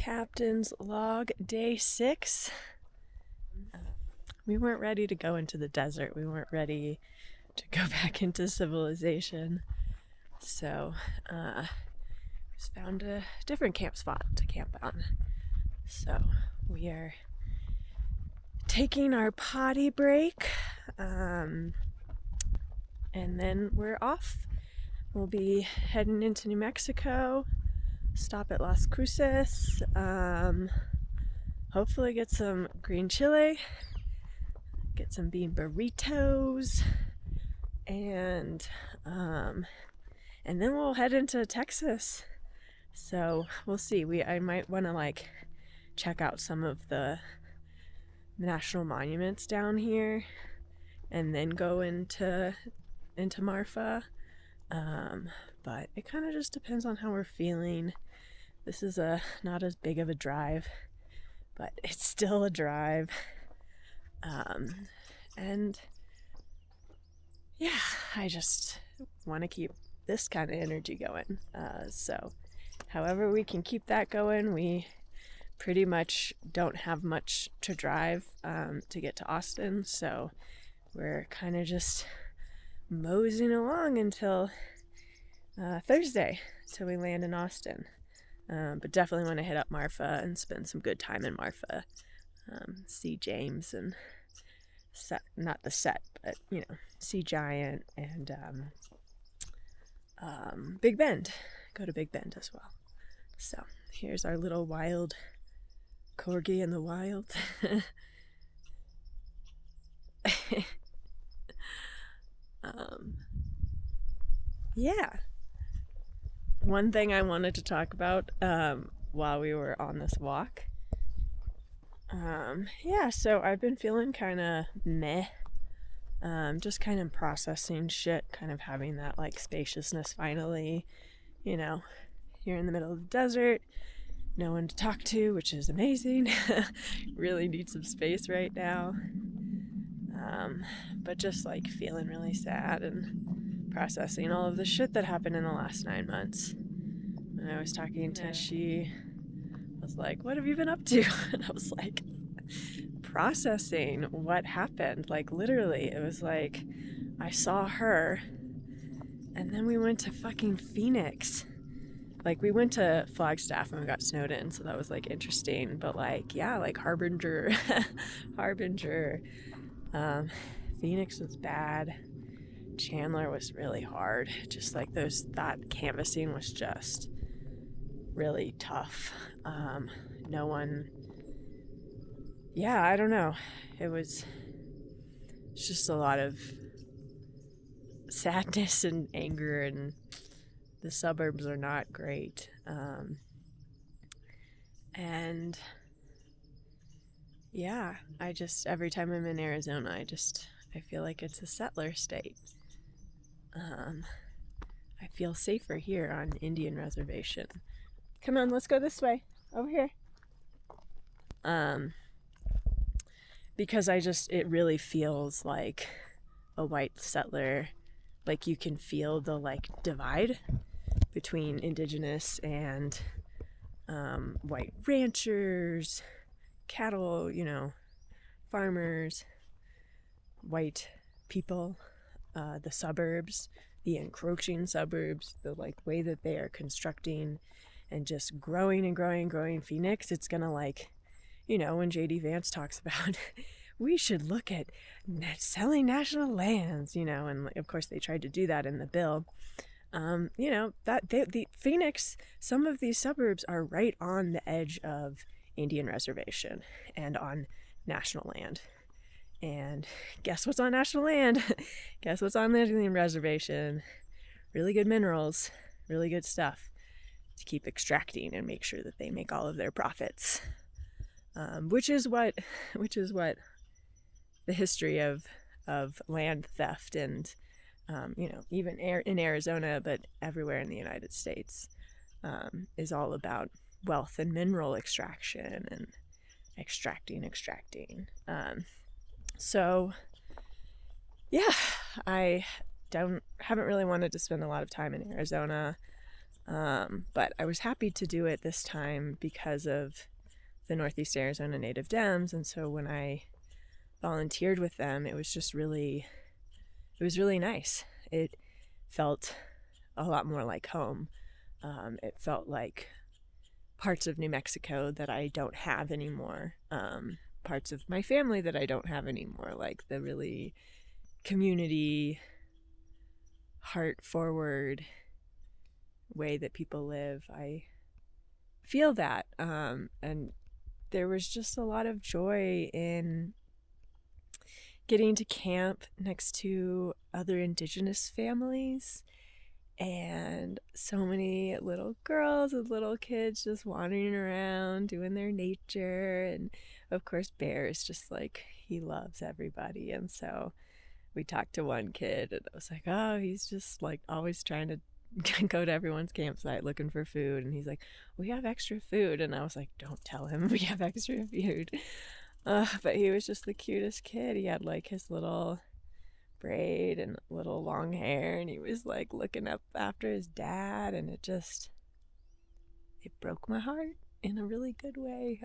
Captain's log, day 6. We weren't ready to go into the desert. We weren't ready to go back into civilization. So, just found a different camp spot to camp on. So, we are taking our potty break, and then we're off. We'll be heading into New Mexico, stop at Las Cruces, hopefully get some green chile, get some bean burritos, and then we'll head into Texas. So we'll see. I might want to check out some of the national monuments down here, and then go into Marfa. But it kind of just depends on how we're feeling. This is not as big of a drive, but it's still a drive. And yeah, I just want to keep this kind of energy going. So however we can keep that going, we pretty much don't have much to drive to get to Austin. So we're kind of just moseying along until Thursday, till we land in Austin. But definitely want to hit up Marfa and spend some good time in Marfa. See James and not the set, but see Giant and Big Bend. Go to Big Bend as well. So here's our little wild corgi in the wild. Yeah. One thing I wanted to talk about while we were on this walk. So I've been feeling kind of meh. Just kind of processing shit, kind of having that spaciousness finally. You're in the middle of the desert, no one to talk to, which is amazing. Really need some space right now. But just feeling really sad and processing all of the shit that happened in the last 9 months. When I was talking to she was like, "What have you been up to?" And I was like, processing what happened. Literally, it was I saw her, and then we went to fucking Phoenix. We went to Flagstaff and we got snowed in, so that was interesting. But Harbinger, Harbinger. Phoenix was bad. Chandler was really hard. Just that canvassing was just really tough. No one. Yeah, I don't know. It's just a lot of sadness and anger, and the suburbs are not great. And yeah, every time I'm in Arizona, I feel like it's a settler state. I feel safer here on Indian reservation. Come on, let's go this way. Over here. Because it really feels like a white settler. You can feel the divide between Indigenous and white ranchers, cattle, farmers, white people, the suburbs, the encroaching suburbs, the way that they are constructing and just growing and growing and growing. Phoenix, it's gonna when J.D. Vance talks about we should look at selling national lands, and of course they tried to do that in the bill. The Phoenix, some of these suburbs are right on the edge of Indian reservation and on national land. And guess what's on national land? Guess what's on the Indian reservation? Really good minerals, really good stuff to keep extracting and make sure that they make all of their profits. Which is what the history of land theft and even in Arizona, but everywhere in the United States, is all about wealth and mineral extraction and extracting. So yeah, I haven't really wanted to spend a lot of time in Arizona. But I was happy to do it this time because of the Northeast Arizona Native Dems. And so when I volunteered with them, it was really nice. It felt a lot more like home. It felt like parts of New Mexico that I don't have anymore. Parts of my family that I don't have anymore, like the really community, heart forward way that people live. I feel that. And there was just a lot of joy in getting to camp next to other Indigenous families, and so many little girls and little kids just wandering around doing their nature. And of course Bear is just like, he loves everybody. And so we talked to one kid and I was like, oh, he's just like always trying to go to everyone's campsite looking for food. And he's like, we have extra food. And I was like, don't tell him we have extra food. But he was just the cutest kid. He had like his little braid and little long hair, and he was like looking up after his dad, and it broke my heart in a really good way.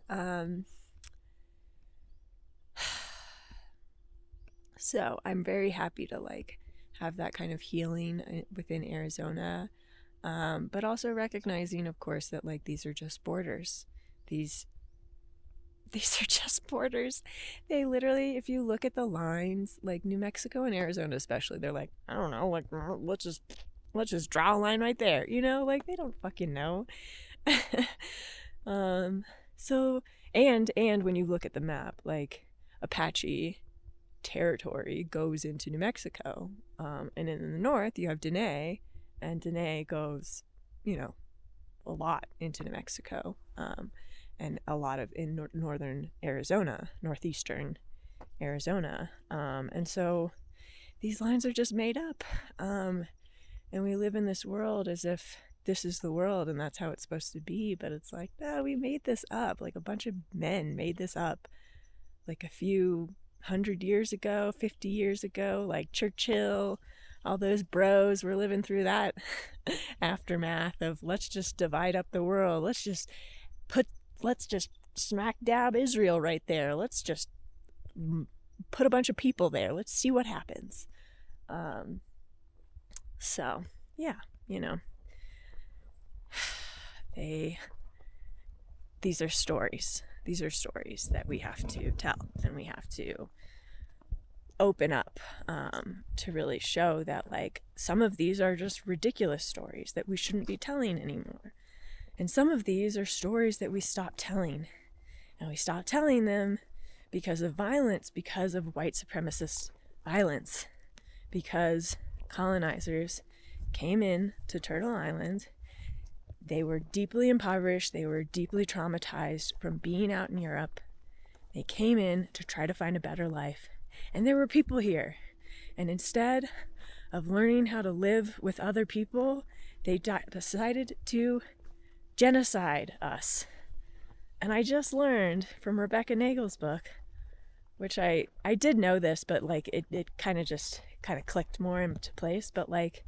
So I'm very happy to like have that kind of healing within Arizona, but also recognizing, of course, that like these are just borders. These are just borders. They literally, if you look at the lines, like New Mexico and Arizona especially, they're like, I don't know, like let's just draw a line right there, like they don't fucking know. So and when you look at the map, like Apache territory goes into New Mexico, and in the north you have Dene, and Dene goes, a lot into New Mexico. And a lot of in northern Arizona, northeastern Arizona. And so these lines are just made up. And we live in this world as if this is the world and that's how it's supposed to be. But it's like, no, we made this up. Like a bunch of men made this up like a few 100 years ago, 50 years ago, like Churchill, all those bros were living through that aftermath of let's just divide up the world. Let's just smack dab Israel right there. Let's just put a bunch of people there. Let's see what happens. So yeah, these are stories. These are stories that we have to tell, and we have to open up to really show that like some of these are just ridiculous stories that we shouldn't be telling anymore. And some of these are stories that we stopped telling. And we stopped telling them because of violence, because of white supremacist violence, because colonizers came in to Turtle Island. They were deeply impoverished. They were deeply traumatized from being out in Europe. They came in to try to find a better life. And there were people here. And instead of learning how to live with other people, they decided to genocide us. And I just learned from Rebecca Nagel's book, which I did know this, but like it kind of clicked more into place. But like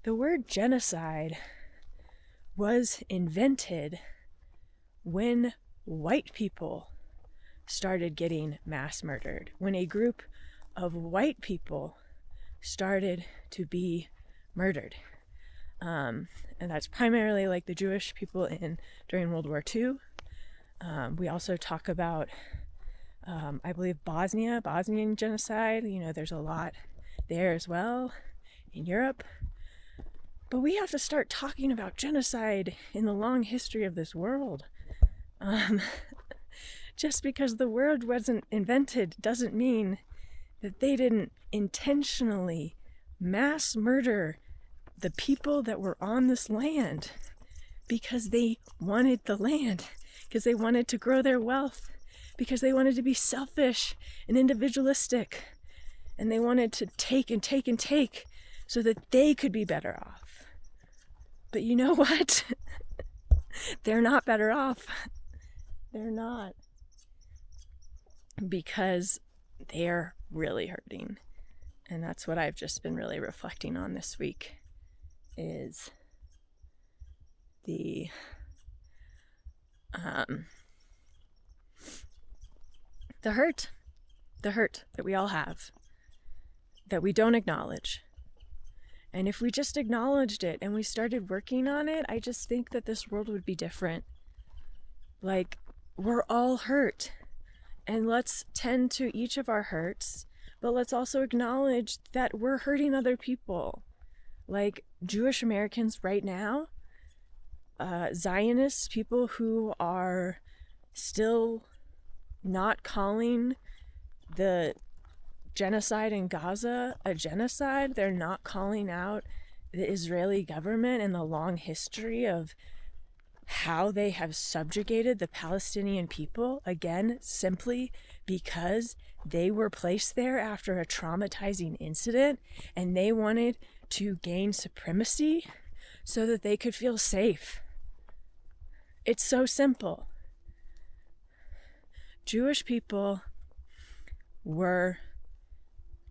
the word genocide was invented when white people started getting mass murdered, when a group of white people started to be murdered. And that's primarily like the Jewish people during World War II. We also talk about, I believe, Bosnian genocide. There's a lot there as well in Europe. But we have to start talking about genocide in the long history of this world. Just because the word wasn't invented doesn't mean that they didn't intentionally mass murder the people that were on this land because they wanted the land, because they wanted to grow their wealth, because they wanted to be selfish and individualistic, and they wanted to take and take and take so that they could be better off. But you know what? They're not better off. They're not. Because they're really hurting. And that's what I've just been really reflecting on this week, is the hurt that we all have, that we don't acknowledge. And if we just acknowledged it and we started working on it, I just think that this world would be different. Like, we're all hurt, and let's tend to each of our hurts, but let's also acknowledge that we're hurting other people. Like Jewish Americans right now, Zionists, people who are still not calling the genocide in Gaza a genocide. They're not calling out the Israeli government and the long history of how they have subjugated the Palestinian people, again, simply because they were placed there after a traumatizing incident and they wanted to gain supremacy so that they could feel safe. It's so simple. Jewish people were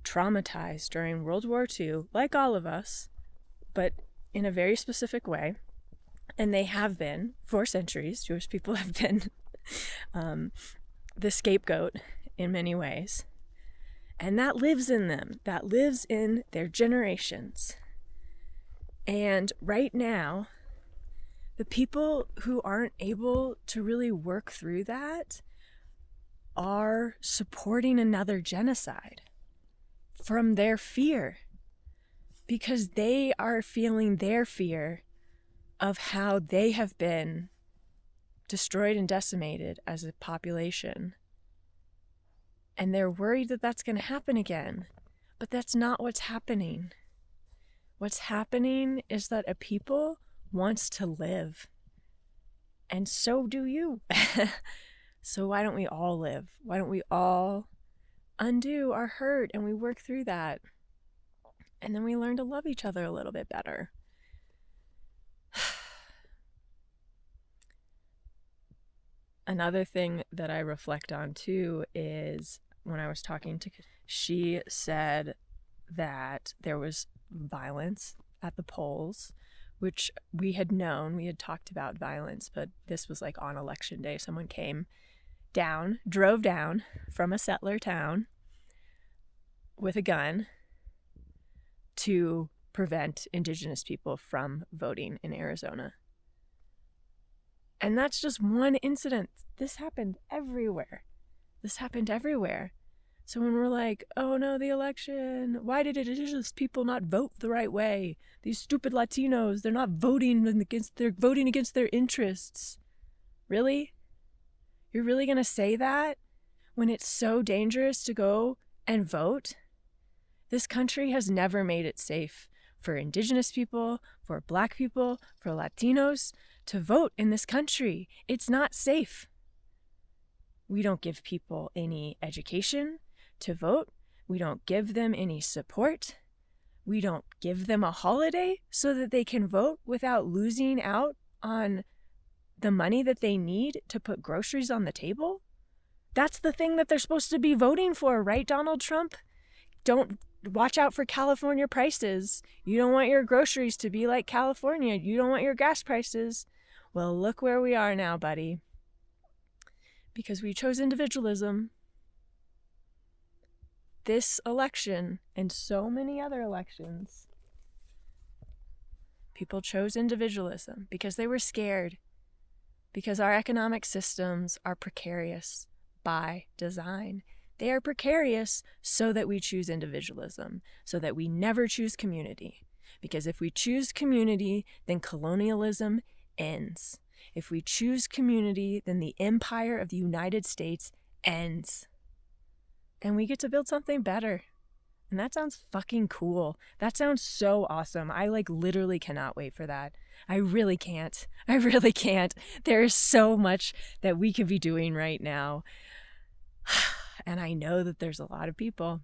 traumatized during World War II, like all of us, but in a very specific way. And they have been, for centuries, Jewish people have been the scapegoat in many ways. And that lives in them. That lives in their generations. And right now, the people who aren't able to really work through that are supporting another genocide from their fear, because they are feeling their fear of how they have been destroyed and decimated as a population. And they're worried that that's going to happen again. But that's not what's happening. What's happening is that a people wants to live. And so do you. So why don't we all live? Why don't we all undo our hurt and we work through that? And then we learn to love each other a little bit better. Another thing that I reflect on too is when I was talking to, she said that there was violence at the polls, which we had known, we had talked about violence, but this was like on election day. Someone drove down from a settler town with a gun to prevent Indigenous people from voting in Arizona. And that's just one incident. This happened everywhere. So when we're like, oh no, the election, why did Indigenous people not vote the right way? These stupid Latinos, they're voting against their interests. Really? You're really gonna say that when it's so dangerous to go and vote? This country has never made it safe for Indigenous people, for Black people, for Latinos to vote in this country. It's not safe. We don't give people any education to vote. We don't give them any support. We don't give them a holiday so that they can vote without losing out on the money that they need to put groceries on the table. That's the thing that they're supposed to be voting for, right, Donald Trump? Don't watch out for California prices. You don't want your groceries to be like California. You don't want your gas prices. Well, look where we are now, buddy. Because we chose individualism. This election and so many other elections, people chose individualism because they were scared. Because our economic systems are precarious by design. They are precarious so that we choose individualism, so that we never choose community. Because if we choose community, then colonialism ends. If we choose community, then the empire of the United States ends. And we get to build something better. And that sounds fucking cool. That sounds so awesome. I literally cannot wait for that. I really can't. There is so much that we could be doing right now. And I know that there's a lot of people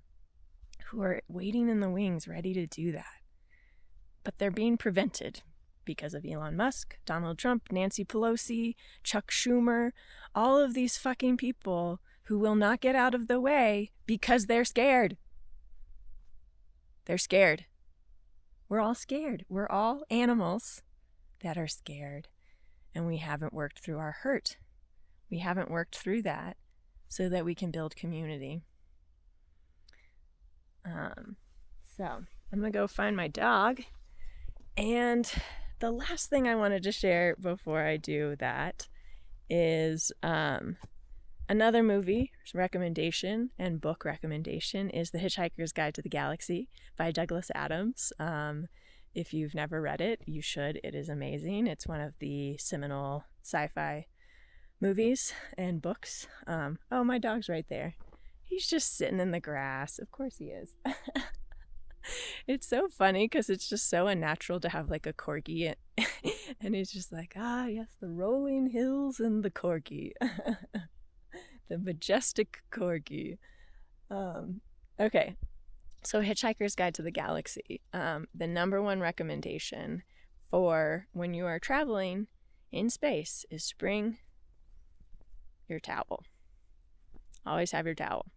who are waiting in the wings, ready to do that. But they're being prevented because of Elon Musk, Donald Trump, Nancy Pelosi, Chuck Schumer, all of these fucking people who will not get out of the way because they're scared. They're scared. We're all scared. We're all animals that are scared. and we haven't worked through our hurt. We haven't worked through that so that we can build community. So I'm going to go find my dog. And the last thing I wanted to share before I do that is another movie recommendation and book recommendation is The Hitchhiker's Guide to the Galaxy by Douglas Adams. If you've never read it, you should. It is amazing. It's one of the seminal sci-fi movies and books. Oh, my dog's right there. He's just sitting in the grass. Of course he is. It's so funny because it's just so unnatural to have like a corgi and he's just like, yes, the rolling hills and the corgi. The majestic corgi. Okay, so Hitchhiker's Guide to the Galaxy. The number one recommendation for when you are traveling in space is to bring your towel. Always have your towel.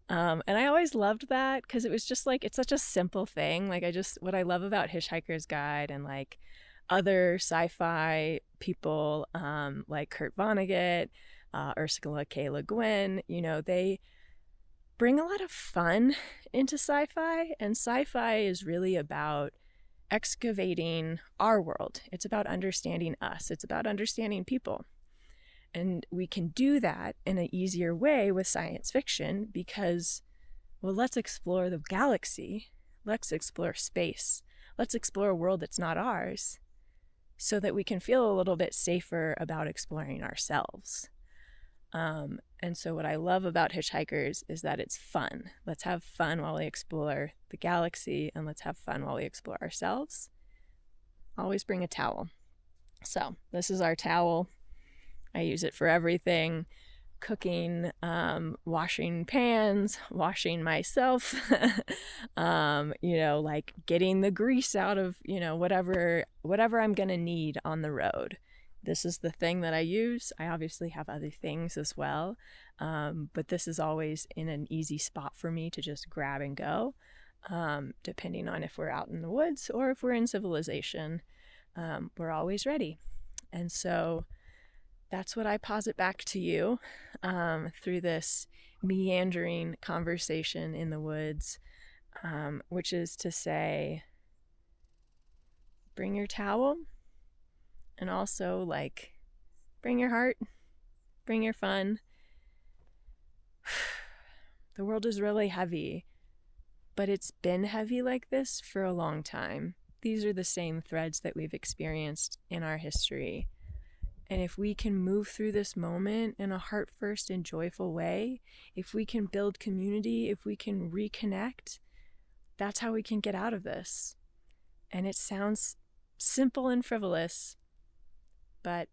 And I always loved that because it was just like, it's such a simple thing. Like what I love about Hitchhiker's Guide and like other sci-fi people like Kurt Vonnegut, Ursula K. Le Guin, they bring a lot of fun into sci-fi, and sci-fi is really about excavating our world. It's about understanding us. It's about understanding people. And we can do that in an easier way with science fiction because, well, let's explore the galaxy. Let's explore space. Let's explore a world that's not ours so that we can feel a little bit safer about exploring ourselves. And so what I love about Hitchhikers is that it's fun. Let's have fun while we explore the galaxy, and let's have fun while we explore ourselves. Always bring a towel. So this is our towel. I use it for everything: cooking, washing pans, washing myself, like getting the grease out of, whatever I'm going to need on the road. This is the thing that I use. I obviously have other things as well, but this is always in an easy spot for me to just grab and go, depending on if we're out in the woods or if we're in civilization. We're always ready. And so that's what I posit back to you through this meandering conversation in the woods, which is to say, bring your towel, and also bring your heart, bring your fun. The world is really heavy, but it's been heavy like this for a long time. These are the same threads that we've experienced in our history. And if we can move through this moment in a heart-first and joyful way, if we can build community, if we can reconnect, that's how we can get out of this. And it sounds simple and frivolous, but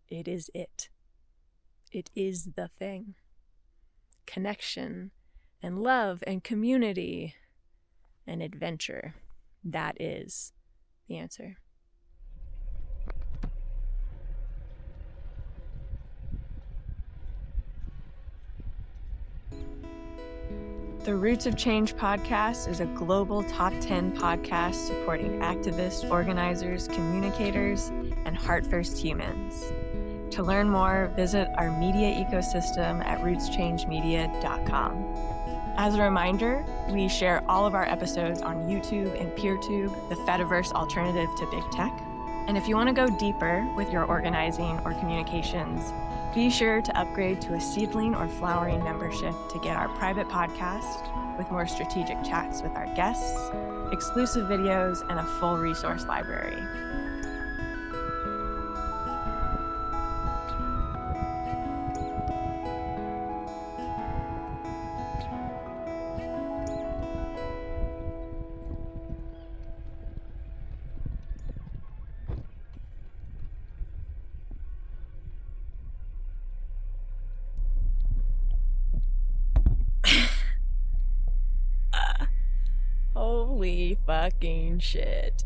it is it. It is the thing. Connection and love and community and adventure. That is the answer. The Roots of Change podcast is a global top 10 podcast supporting activists, organizers, communicators, and heart-first humans. To learn more, visit our media ecosystem at rootschangemedia.com. As a reminder, we share all of our episodes on YouTube and PeerTube, the Fediverse alternative to big tech. And if you want to go deeper with your organizing or communications, be sure to upgrade to a seedling or flowering membership to get our private podcast with more strategic chats with our guests, exclusive videos, and a full resource library. Holy fucking shit.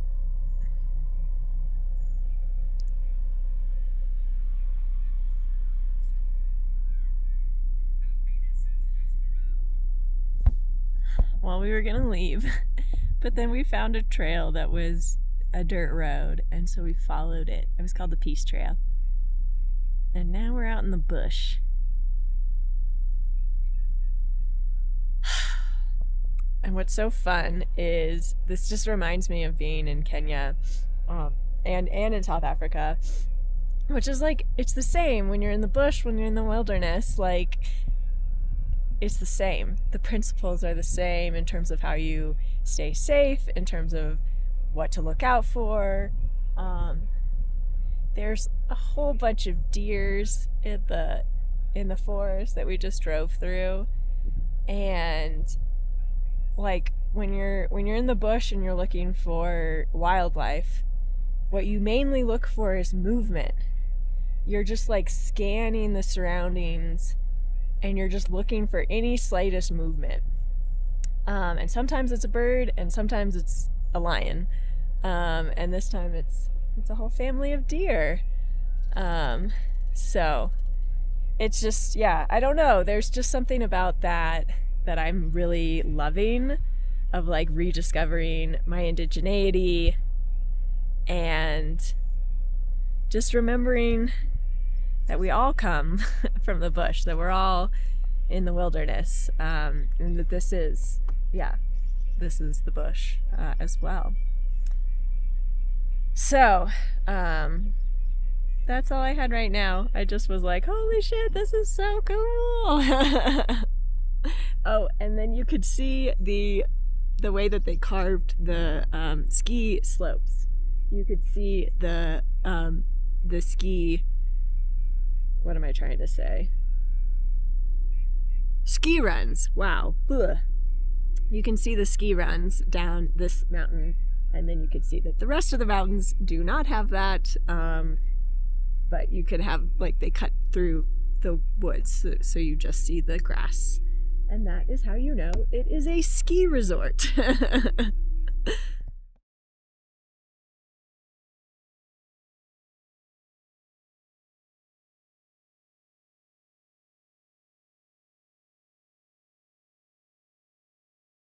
Well, we were gonna leave, but then we found a trail that was a dirt road, and so we followed it. It was called the Peace Trail. And now we're out in the bush. And what's so fun is this just reminds me of being in Kenya and in South Africa, which is like, it's the same when you're in the bush, when you're in the wilderness, like, it's the same. The principles are the same in terms of how you stay safe, in terms of what to look out for. There's a whole bunch of deers in the forest that we just drove through, and like when you're in the bush and you're looking for wildlife, what you mainly look for is movement. You're just like scanning the surroundings, and you're just looking for any slightest movement. And sometimes it's a bird, and sometimes it's a lion, and this time it's a whole family of deer. So it's just, yeah, I don't know. There's just something about that I'm really loving, of like rediscovering my indigeneity and just remembering that we all come from the bush, that we're all in the wilderness, and that this is the bush as well. So, that's all I had right now. I just was like, holy shit, this is so cool. Oh, and then you could see the way that they carved the ski slopes. You could see the ski, what am I trying to say? Ski runs. Wow. Ugh. You can see the ski runs down this mountain, and then you could see that the rest of the mountains do not have that, but you could have, like, they cut through the woods, so you just see the grass. And that is how you know it is a ski resort.